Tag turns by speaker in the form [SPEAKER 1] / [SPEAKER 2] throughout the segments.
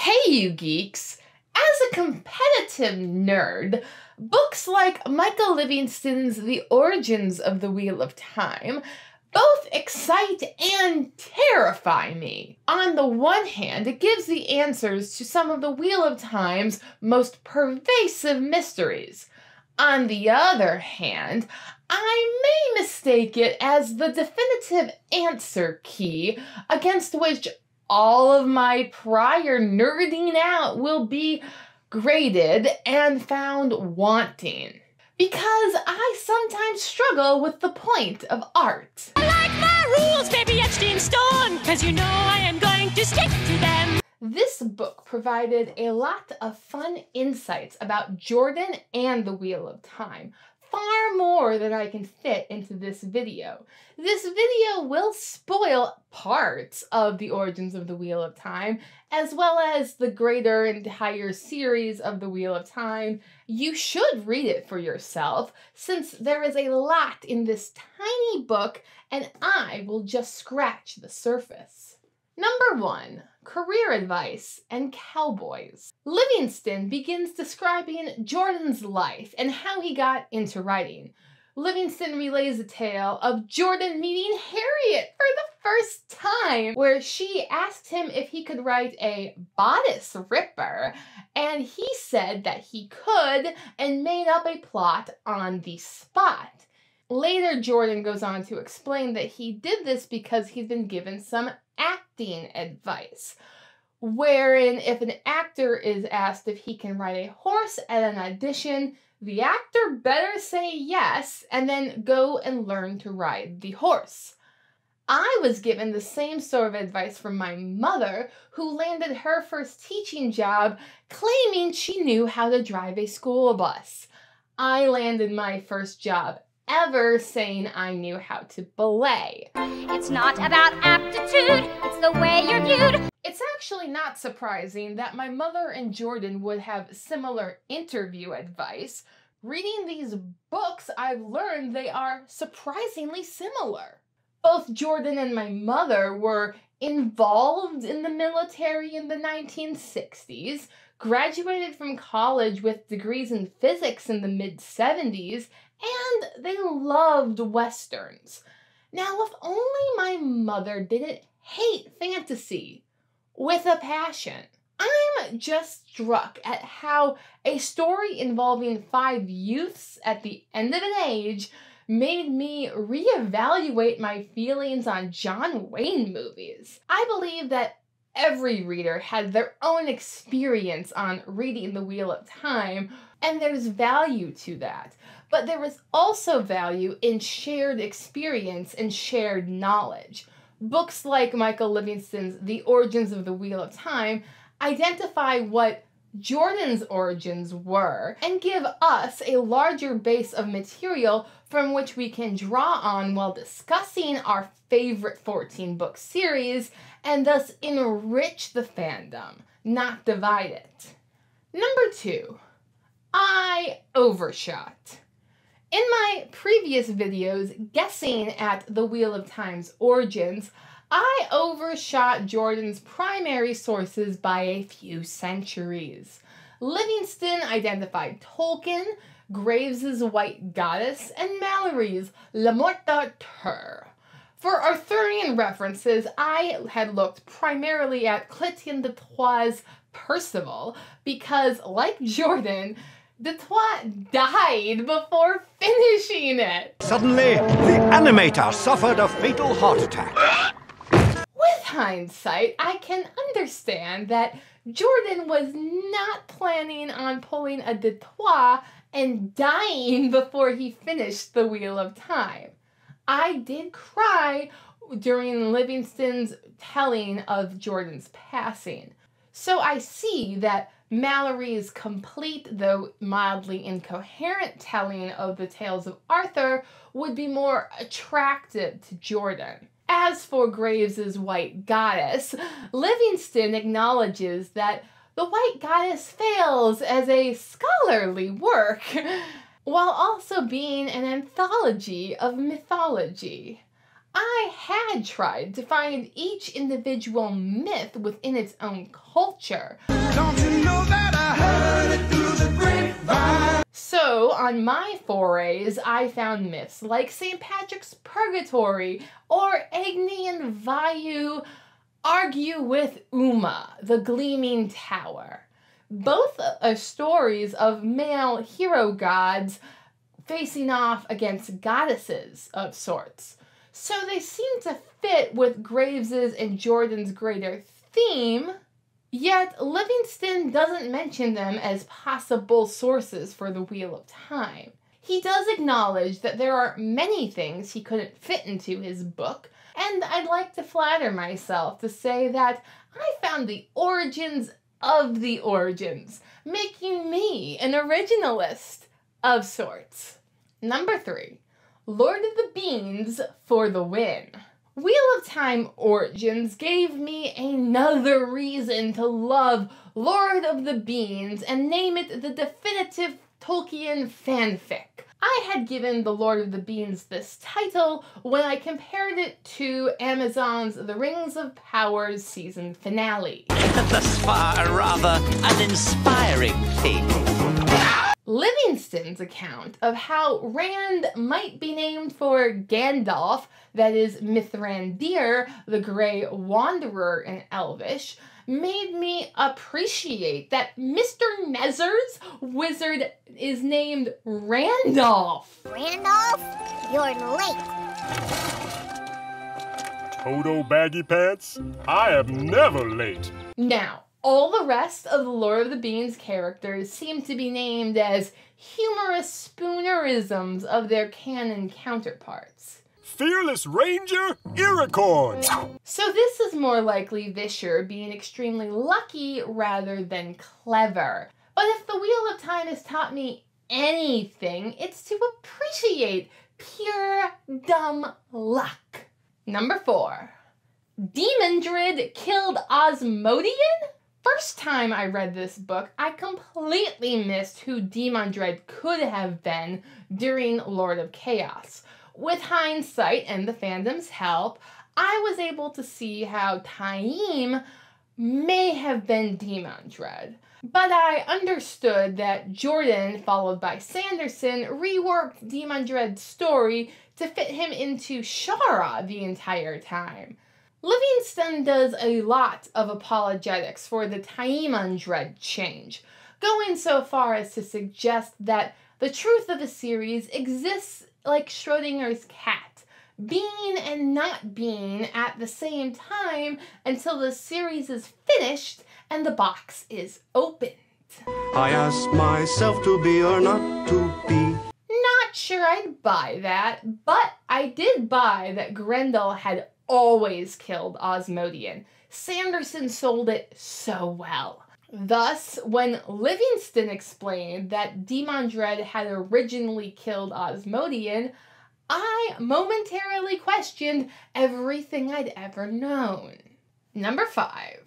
[SPEAKER 1] Hey you geeks! As a competitive nerd, books like Michael Livingston's The Origins of the Wheel of Time both excite and terrify me. On the one hand, it gives the answers to some of the Wheel of Time's most pervasive mysteries. On the other hand, I may mistake it as the definitive answer key against which all of my prior nerding out will be graded and found wanting. Because I sometimes struggle with the point of art.
[SPEAKER 2] I like my rules, baby, etched in stone, because you know I am going to stick to them.
[SPEAKER 1] This book provided a lot of fun insights about Jordan and the Wheel of Time, far more than I can fit into this video. This video will spoil parts of the origins of the Wheel of Time, as well as the greater entire series of the Wheel of Time. You should read it for yourself, since there is a lot in this tiny book, and I will just scratch the surface. Number 1. Career advice and cowboys. Livingston begins describing Jordan's life and how he got into writing. Livingston relays the tale of Jordan meeting Harriet for the first time, where she asked him if he could write a bodice ripper, and he said that he could and made up a plot on the spot. Later, Jordan goes on to explain that he did this because he'd been given some acting advice, wherein if an actor is asked if he can ride a horse at an audition, the actor better say yes and then go and learn to ride the horse. I was given the same sort of advice from my mother, who landed her first teaching job claiming she knew how to drive a school bus. I landed my first job ever saying I knew how to belay.
[SPEAKER 2] It's not about aptitude, it's the way you're viewed.
[SPEAKER 1] It's actually not surprising that my mother and Jordan would have similar interview advice. Reading these books, I've learned they are surprisingly similar. Both Jordan and my mother were involved in the military in the 1960s, graduated from college with degrees in physics in the mid-70s, and they loved Westerns. Now, if only my mother didn't hate fantasy with a passion. I'm just struck at how a story involving 5 youths at the end of an age made me reevaluate my feelings on John Wayne movies. I believe that every reader had their own experience on reading The Wheel of Time, and there's value to that. But there is also value in shared experience and shared knowledge. Books like Michael Livingston's The Origins of the Wheel of Time identify what Jordan's origins were and give us a larger base of material from which we can draw on while discussing our favorite 14-book series and thus enrich the fandom, not divide it. Number 2. I overshot. In my previous videos guessing at the Wheel of Time's origins, I overshot Jordan's primary sources by a few centuries. Livingston identified Tolkien, Graves's White Goddess, and Mallory's Le Morte d'Arthur. For Arthurian references, I had looked primarily at Clétien de Troyes' Percival because, like Jordan, de Troyes died before finishing it.
[SPEAKER 3] Suddenly, the animator suffered a fatal heart attack.
[SPEAKER 1] With hindsight, I can understand that Jordan was not planning on pulling a de Troyes and dying before he finished The Wheel of Time. I did cry during Livingston's telling of Jordan's passing. So I see that Mallory's complete, though mildly incoherent, telling of the tales of Arthur would be more attractive to Jordan. As for Graves's White Goddess, Livingston acknowledges that the White Goddess fails as a scholarly work, while also being an anthology of mythology. I had tried to find each individual myth within its own culture.
[SPEAKER 4] Don't you know that I heard it through the grapevine?
[SPEAKER 1] So, on my forays, I found myths like St. Patrick's Purgatory or Agni and Vayu argue with Uma, the Gleaming Tower. Both are stories of male hero gods facing off against goddesses of sorts. So they seem to fit with Graves's and Jordan's greater theme, yet Livingston doesn't mention them as possible sources for the Wheel of Time. He does acknowledge that there are many things he couldn't fit into his book, and I'd like to flatter myself to say that I found the origins of the origins, making me an originalist of sorts. Number 3. Lord of the Beans for the win. Wheel of Time Origins gave me another reason to love Lord of the Beans and name it the definitive Tolkien fanfic. I had given the Lord of the Beans this title when I compared it to Amazon's The Rings of Power's season finale.
[SPEAKER 5] Thus far, rather uninspiring thing.
[SPEAKER 1] Livingston's account of how Rand might be named for Gandalf, that is Mithrandir, the Grey Wanderer in Elvish, made me appreciate that Mr. Nezer's wizard is named Randolph.
[SPEAKER 6] Randolph, you're late.
[SPEAKER 7] Toto Baggy Pants, I am never late.
[SPEAKER 1] Now, all the rest of the Lord of the Beans characters seem to be named as humorous spoonerisms of their canon counterparts.
[SPEAKER 7] Fearless Ranger Iricorn.
[SPEAKER 1] So this is more likely Vischer being extremely lucky rather than clever. But if the Wheel of Time has taught me anything, it's to appreciate pure dumb luck. Number 4. Demandred killed Osmodian? First time I read this book, I completely missed who Demandred could have been during Lord of Chaos. With hindsight and the fandom's help, I was able to see how Taim may have been Demandred. But I understood that Jordan, followed by Sanderson, reworked Demandred's story to fit him into Shara the entire time. Livingston does a lot of apologetics for the Taimandred change, going so far as to suggest that the truth of the series exists like Schrodinger's cat, being and not being at the same time until the series is finished and the box is opened.
[SPEAKER 4] I ask myself to be or not to be.
[SPEAKER 1] Not sure I'd buy that, but I did buy that Grendel had always killed Osmodian. Sanderson sold it so well. Thus, when Livingston explained that Demandred had originally killed Osmodian, I momentarily questioned everything I'd ever known. Number 5.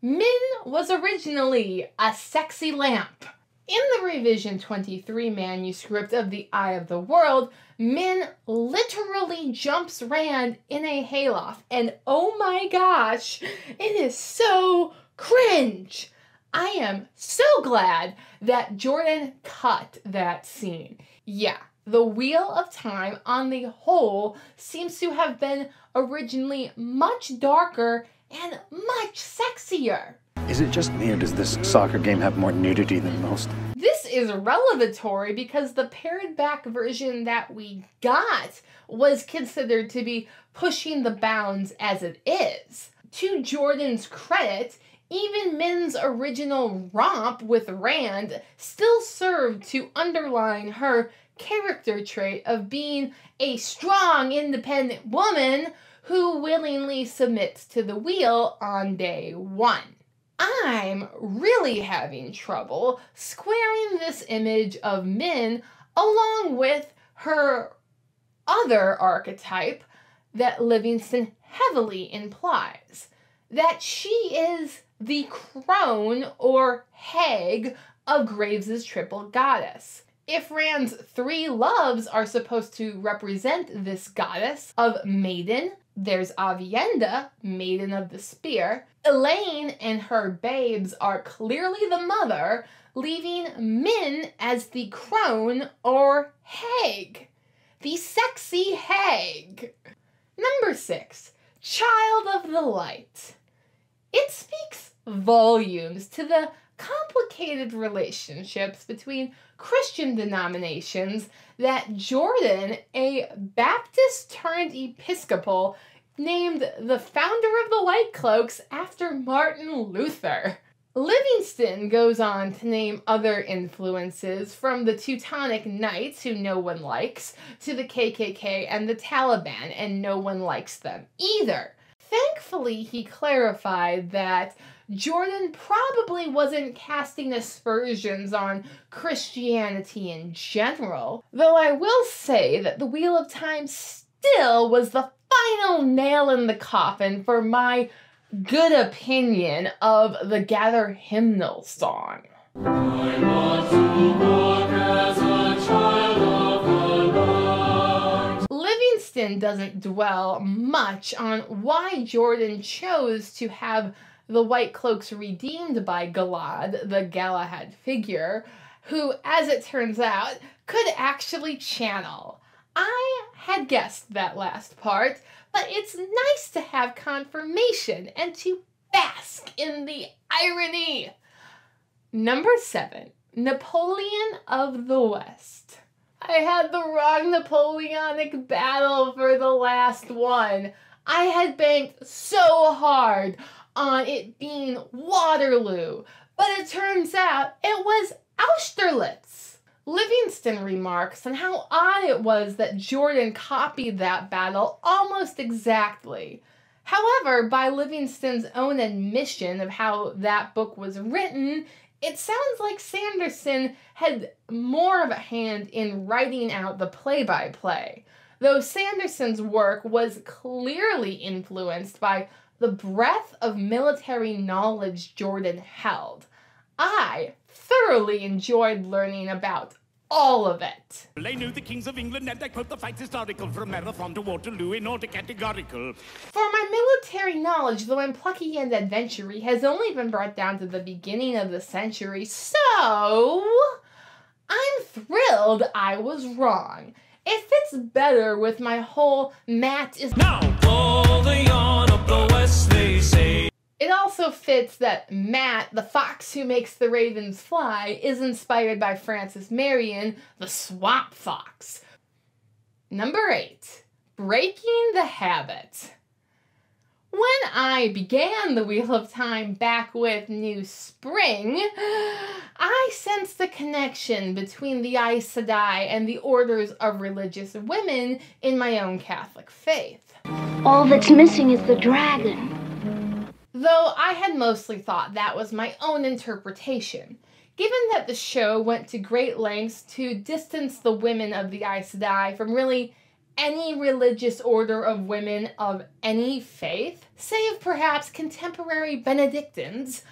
[SPEAKER 1] Min was originally a sexy lamp. In the Revision 23 manuscript of The Eye of the World, Min literally jumps Rand in a hayloft, and oh my gosh, it is so cringe. I am so glad that Jordan cut that scene. Yeah, the Wheel of Time on the whole seems to have been originally much darker and much sexier.
[SPEAKER 8] Is it just me, or does this soccer game have more nudity than most?
[SPEAKER 1] This is revelatory because the pared back version that we got was considered to be pushing the bounds as it is. To Jordan's credit, even Min's original romp with Rand still served to underline her character trait of being a strong, independent woman who willingly submits to the wheel on day one. I'm really having trouble squaring this image of Min along with her other archetype that Livingston heavily implies, that she is the crone or hag of Graves's triple goddess. Ifran's 3 loves are supposed to represent this goddess of maiden. There's Avienda, maiden of the spear. Elaine and her babes are clearly the mother, leaving Min as the crone or hag. The sexy hag. Number 6, Child of the Light. It speaks volumes to the complicated relationships between Christian denominations that Jordan, a Baptist turned Episcopal, named the founder of the White Cloaks after Martin Luther. Livingston goes on to name other influences, from the Teutonic Knights, who no one likes, to the KKK and the Taliban, and no one likes them either. Thankfully, he clarified that Jordan probably wasn't casting aspersions on Christianity in general, though I will say that the Wheel of Time still was the final nail in the coffin for my good opinion of the Gather Hymnal song.
[SPEAKER 9] I want to walk as a child of the Lord.
[SPEAKER 1] Livingston doesn't dwell much on why Jordan chose to have the White Cloaks redeemed by Galad, the Galahad figure, who, as it turns out, could actually channel. I had guessed that last part, but it's nice to have confirmation and to bask in the irony. Number 7, Napoleon of the West. I had the wrong Napoleonic battle for the last one. I had banked so hard on it being Waterloo, but it turns out it was Austerlitz. Livingston remarks on how odd it was that Jordan copied that battle almost exactly. However, by Livingston's own admission of how that book was written, it sounds like Sanderson had more of a hand in writing out the play-by-play, though Sanderson's work was clearly influenced by the breadth of military knowledge Jordan held. I thoroughly enjoyed learning about all of it.
[SPEAKER 10] I knew the kings of England, and I quote the facts historical, from Marathon to Waterloo in order categorical.
[SPEAKER 1] For my military knowledge, though I'm plucky and adventure-y, has only been brought down to the beginning of the century, so I'm thrilled I was wrong. It fits better with my whole Matt is
[SPEAKER 9] Now, all the yarn of the West, they say.
[SPEAKER 1] It also fits that Matt, the fox who makes the ravens fly, is inspired by Francis Marion, the swamp fox. Number 8, breaking the habit. When I began the Wheel of Time back with New Spring, I sensed the connection between the Aes Sedai and the orders of religious women in my own Catholic faith.
[SPEAKER 6] All that's missing is the dragon.
[SPEAKER 1] Though I had mostly thought that was my own interpretation, given that the show went to great lengths to distance the women of the Aes Sedai from really any religious order of women of any faith, save perhaps contemporary Benedictines,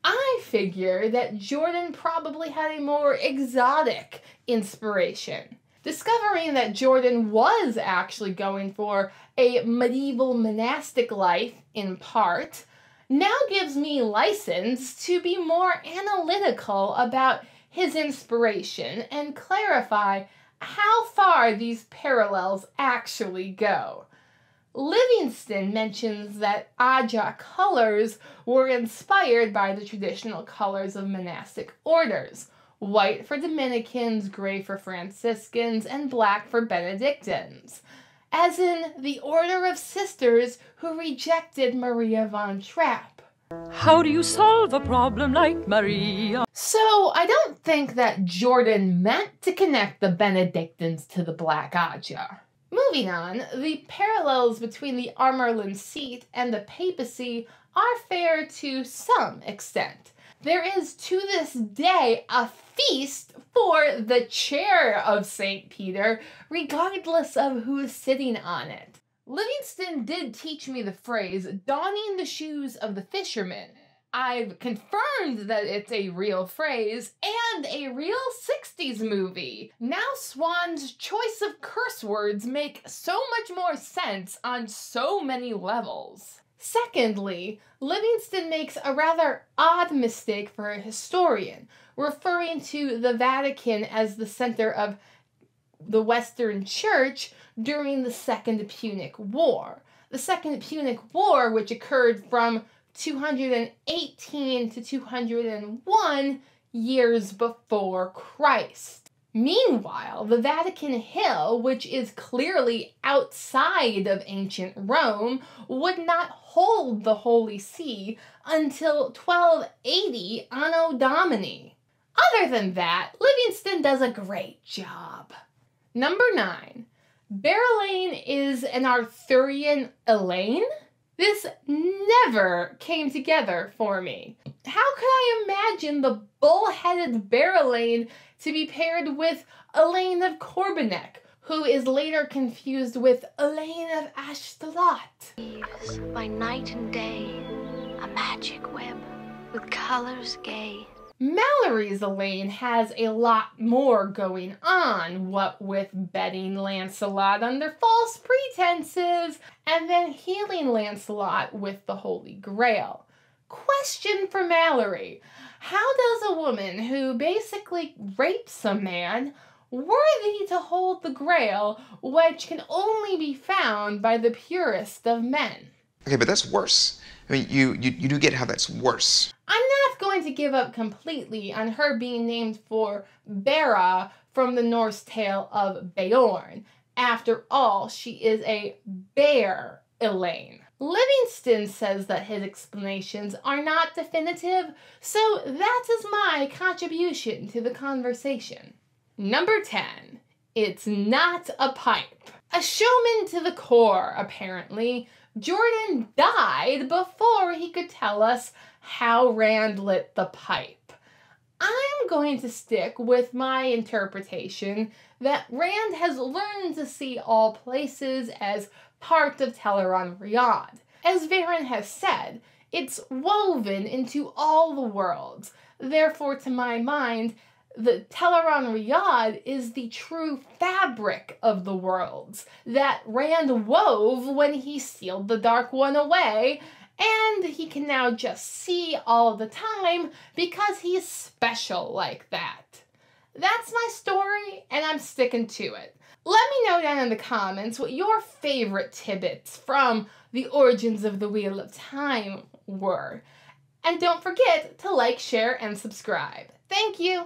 [SPEAKER 1] I figure that Jordan probably had a more exotic inspiration. Discovering that Jordan was actually going for a medieval monastic life, in part, now gives me license to be more analytical about his inspiration and clarify how far these parallels actually go. Livingston mentions that Aja colors were inspired by the traditional colors of monastic orders: white for Dominicans, gray for Franciscans, and black for Benedictines, as in the Order of Sisters who rejected Maria von Trapp.
[SPEAKER 2] How do you solve a problem like Maria?
[SPEAKER 1] So I don't think that Jordan meant to connect the Benedictines to the Black Aja. Moving on, the parallels between the Amerlin seat and the papacy are fair to some extent. There is to this day a feast for the chair of St. Peter, regardless of who's sitting on it. Livingston did teach me the phrase, donning the shoes of the fisherman. I've confirmed that it's a real phrase, and a real 60s movie. Now Swan's choice of curse words make so much more sense on so many levels. Secondly, Livingston makes a rather odd mistake for a historian, referring to the Vatican as the center of the Western Church during the Second Punic War. The Second Punic War, which occurred from 218 to 201 years before Christ. Meanwhile, the Vatican Hill, which is clearly outside of ancient Rome, would not hold the Holy See until 1280 Anno Domini. Other than that, Livingston does a great job. Number 9. Berelaine is an Arthurian Elaine? This never came together for me. How could I imagine the bull-headed Berelaine to be paired with Elaine of Corbinac, who is later confused with Elaine of Ashtaroth?
[SPEAKER 6] By night and day, a magic web with colors gay.
[SPEAKER 1] Mallory's Elaine has a lot more going on, what with betting Lancelot under false pretenses, and then healing Lancelot with the Holy Grail. Question for Mallory: how does a woman who basically rapes a man worthy to hold the Grail, which can only be found by the purest of men?
[SPEAKER 11] Okay, but that's worse. I mean, you do get how that's worse.
[SPEAKER 1] I'm not going to give up completely on her being named for Bera from the Norse tale of Beorn. After all, she is a bear Elaine. Livingston says that his explanations are not definitive, so that is my contribution to the conversation. Number 10. It's not a pipe. A showman to the core, apparently. Jordan died before he could tell us how Rand lit the pipe. I'm going to stick with my interpretation that Rand has learned to see all places as part of Teleron-Riyadh. As Varen has said, it's woven into all the worlds. Therefore, to my mind, the Teleron-Riyadh is the true fabric of the worlds that Rand wove when he sealed the Dark One away, and he can now just see all the time because he's special like that. That's my story, and I'm sticking to it. Let me know down in the comments what your favorite tidbits from the origins of the Wheel of Time were. And don't forget to like, share, and subscribe. Thank you!